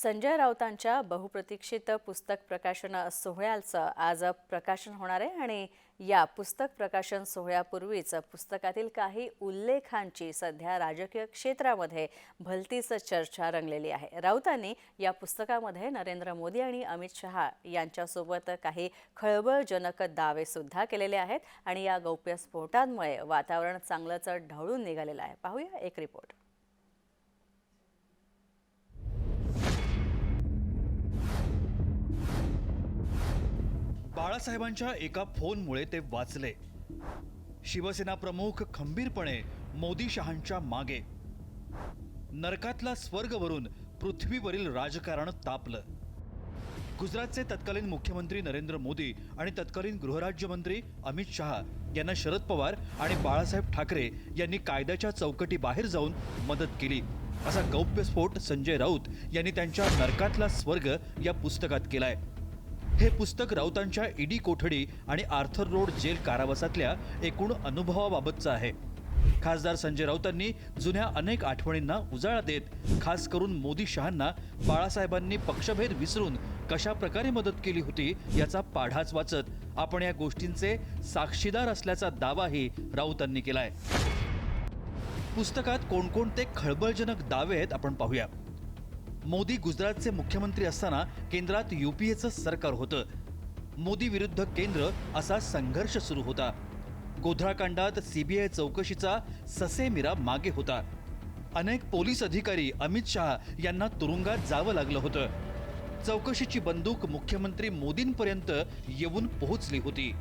संजय राऊतांच्या बहुप्रतीक्षित पुस्तक प्रकाशन सोहळ्याचं आज प्रकाशन होणार आहे आणि या पुस्तक प्रकाशन सोहळ्यापूर्वीच पुस्तकातील काही उल्लेखांची सध्या राजकीय क्षेत्रामध्ये भलतीच चर्चा रंगलेली आहे। राऊतांनी या पुस्तकामध्ये नरेंद्र मोदी आणि अमित शहा यांच्यासोबत काही खळबळजनक दावे सुद्धा केलेले आहेत आणि या गौप्यस्फोटांमुळे वातावरण चांगलंच ढवळून निघालेलं आहे। पाहूया एक रिपोर्ट। बाळासाहेबांच्या एका फोनमुळे ते वाचले। शिवसेना प्रमुख खंबीरपणे मोदी शहांच्या मागे। नरकातला स्वर्गवरून पृथ्वीवरील राजकारण तापलं। गुजरातचे तत्कालीन मुख्यमंत्री नरेंद्र मोदी आणि तत्कालीन गृहराज्यमंत्री अमित शहा यांना शरद पवार आणि बाळासाहेब ठाकरे यांनी कायद्याच्या चौकटीबाहेर जाऊन मदत केली असा गौप्यस्फोट संजय राऊत यांनी त्यांच्या नरकातला स्वर्ग या पुस्तकात केलाय। हे पुस्तक राऊतांच्या ईडी कोठडी आणि आर्थर रोड जेल कारावासातल्या एकूण अनुभवाबाबतचं आहे। खासदार संजय राऊतांनी जुन्या अनेक आठवणींना उजाळा देत खास करून मोदी शहांना बाळासाहेबांनी पक्षभेद विसरून कशा प्रकारे मदत केली होती याचा पाढाच वाचत आपण या गोष्टींचे साक्षीदार असल्याचा दावाही राऊतांनी केलाय। पुस्तकात कोणकोणते खळबळजनक दावे आहेत आपण पाहूया। मोदी गुजरातचे मुख्यमंत्री असताना केंद्रात यूपीएचं सरकार होतं। मोदी विरुद्ध केंद्र असा संघर्ष सुरू होता। गोध्राकांडात सीबीआय चौकशीचा ससेमिरा मागे होता। अनेक पोलीस अधिकारी अमित शहा यांना तुरुंगात जावं लागलं होतं। चौकशीची बंदूक मुख्यमंत्री मोदींपर्यंत येऊन पोहोचली होती।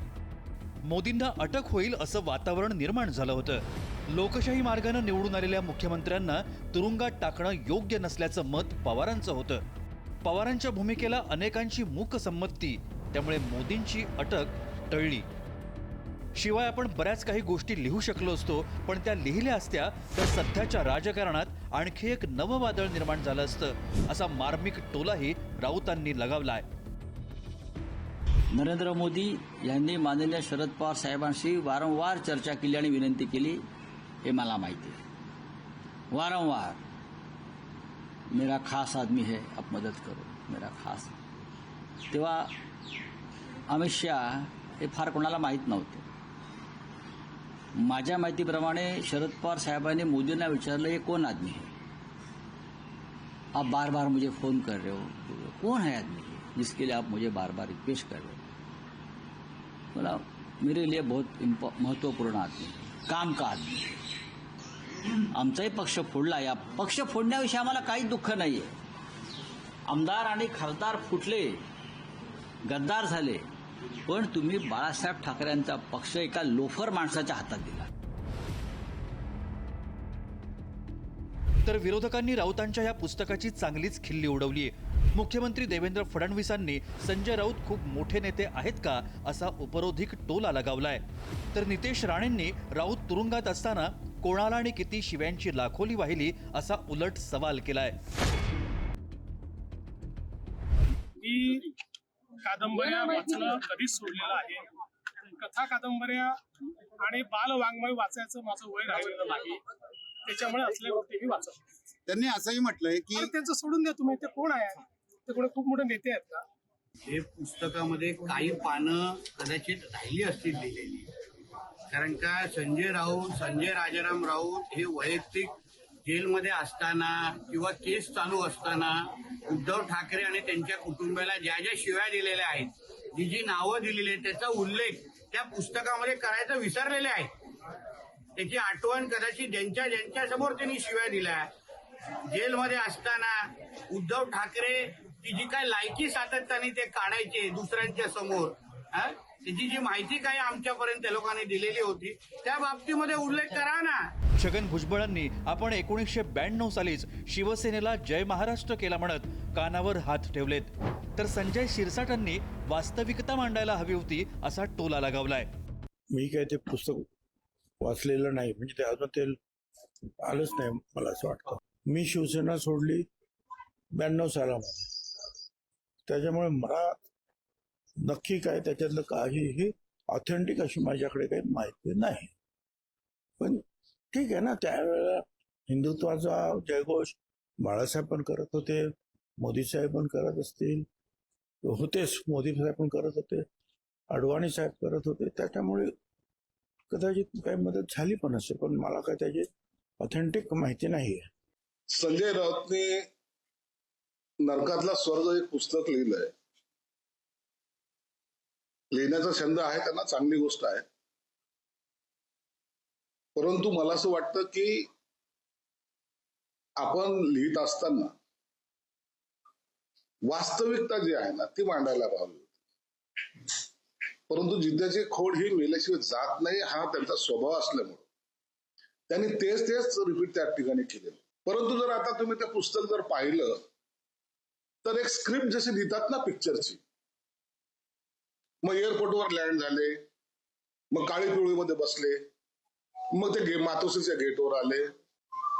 मोदींना अटक होईल असं वातावरण निर्माण झालं होतं। लोकशाही मार्गाने निवडून आलेल्या मुख्यमंत्र्यांना तुरुंगात टाकणं योग्य नसल्याचं मत पवारांचं होतं। पवारांच्या भूमिकेला अनेकांची मूक संमती, त्यामुळे मोदींची अटक टळली। शिवाय आपण बऱ्याच काही गोष्टी लिहू शकलो असतो, पण त्या लिहिल्या असत्या तर सध्याच्या राजकारणात आणखी एक नवं वादळ निर्माण झालं असतं असा मार्मिक टोलाही राऊतांनी लगावलाय। नरेंद्र मोदी यांनी माननीय शरद पवार साहेबांशी वारंवार चर्चा केली आणि विनंती केली हे मला माहिती आहे। वारंवार मेरा खास आदमी है, आप मदत करो, मेरा खास। तेव्हा अमित शहा हे फार कोणाला माहीत नव्हते। माझ्या माहितीप्रमाणे शरद पवार साहेबांनी मोदींना विचारलं ये कौन आदमी है, आप बार बार मुझे फोन कर रहे हो, कौन है आदमी जिसके लिए आप मुझे बार बार रिक्वेस्ट कर रहे हो। बोला मेरे लिए बहुत महत्वपूर्ण आदमी, काम का आदमी। आमचाही पक्ष फोडला, या पक्ष फोडण्याविषयी आम्हाला काही दुःख नाहीये। आमदार आणि खासदार फुटले, गद्दार झाले, पण तुम्ही बाळासाहेब ठाकरेंचा पक्ष एका लोफर माणसाच्या हातात दिला। तर विरोधकांनी राऊतांच्या या पुस्तकाची चांगलीच खिल्ली उडवली आहे। मुख्यमंत्री देवेंद्र फडणवीसांनी संजय राऊत खूप मोठे नेते आहेत का असा उपरोधिक टोला लगावलाय। तर नितेश राणेंनी राऊत तुरुंगात असताना कोणाला आणि किती शिव्यांची लाखोली वाहिली असा उलट सवाल केलाय। मी कादंबऱ्या वाचणं कधीच सोडलेलं आहे। कथा कादंबऱ्या आणि बालवाङ्मय वाचायचं माझं वय राहिलेलं नाही, त्याच्यामुळे असल्या गोष्टी मी वाचतो। त्यांनी असंही म्हटलंय की त्यांचं सोडून द्या तुम्ही, ते कोण आहे, ते कोण खूप मोठे नेते आहेत का? हे पुस्तकामध्ये काही पानं कदाचित राहिली असतील लिहिलेली, कारण का संजय राजाराम राऊत हे वैयक्तिक जेलमध्ये असताना किंवा केस चालू असताना उद्धव ठाकरे आणि त्यांच्या कुटुंबाला ज्या ज्या शिव्या दिलेल्या आहेत, जी नावं दिलेली आहेत, त्याचा उल्लेख त्या पुस्तकामध्ये करायचं विसरलेले आहेत। त्याची आठवण कदाचित ज्यांच्या समोर त्यांनी शिव्या दिल्या, जेलमध्ये असताना उद्धव ठाकरे ती जी काय लायकी सातत्याने ते काढायचे दुसऱ्यांच्या समोर, त्याची जी माहिती काय आमच्यापर्यंत त्या लोकांनी दिलेली होती, त्या बाबतीमध्ये उल्लेख करा ना। छगन भुजबळांनी आपण 1992 सालीच शिवसेनेला जय महाराष्ट्र केला म्हणत कानावर हात ठेवलेत। तर संजय शिरसाटांनी वास्तविकता मांडायला हवी होती असा टोला लगावलाय। मी काय ते पुस्तक वाचलेलं नाही, म्हणजे ते अजून ते आलंच नाही मला असं वाटतं। मी शिवसेना सोडली 92 सालामध्ये, त्याच्यामुळे मला नक्की काय त्याच्यातलं काहीही ऑथेंटिक अशी माझ्याकडे काही माहिती नाही। पण ठीक आहे ना, त्यावेळेला हिंदुत्वाचा जयघोष बाळासाहेब पण करत होते, मोदी साहेब पण करत असतील, होतेच, मोदी साहेब पण करत होते, अडवाणी साहेब करत होते, त्याच्यामुळे कदाचित काही मदत झाली पण असेल, पण मला काय त्याची ऑथेंटिक माहिती नाही आहे. संजय राऊतने नरकातला स्वर्ग एक पुस्तक लिहिलंय. लिहिण्याचा छंद आहे त्यांना, चांगली गोष्ट आहे. परंतु मला असं वाटतं की आपण लिहित असताना वास्तविकता जी आहे ना ती मांडायला हवी. परंतु जिद्दाची खोड ही मेल्याशिवाय जात नाही, हा त्यांचा स्वभाव असल्यामुळे त्यांनी तेच रिपीट त्या ठिकाणी केलेलं. परंतु जर आता तुम्ही ते पुस्तक जर पाहिलं तर एक स्क्रिप्ट जशी लिहितात ना पिक्चरची, मग एअरपोर्टवर लँड झाले, मग काळी पिवळीमध्ये बसले, मग ते मातोश्रीच्या गेटवर आले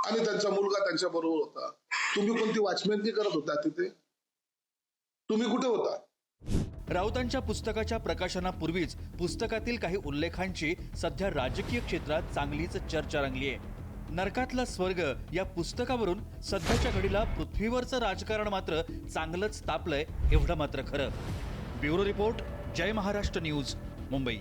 आणि त्यांचा मुलगा त्यांच्या बरोबर होता. तुम्ही कोणती वॉचमॅनची करत होता तिथे? तुम्ही कुठे होता? राऊतांच्या पुस्तकाच्या प्रकाशनापूर्वीच पुस्तकातील काही उल्लेखांची सध्या राजकीय क्षेत्रात चांगलीच चर्चा रंगली आहे. नरकातला स्वर्ग या पुस्तकावरून सध्याच्या घडीला पृथ्वीवरचं राजकारण मात्र चांगलंच तापलंय, एवढं मात्र खरं. ब्युरो रिपोर्ट, जय महाराष्ट्र न्यूज, मुंबई.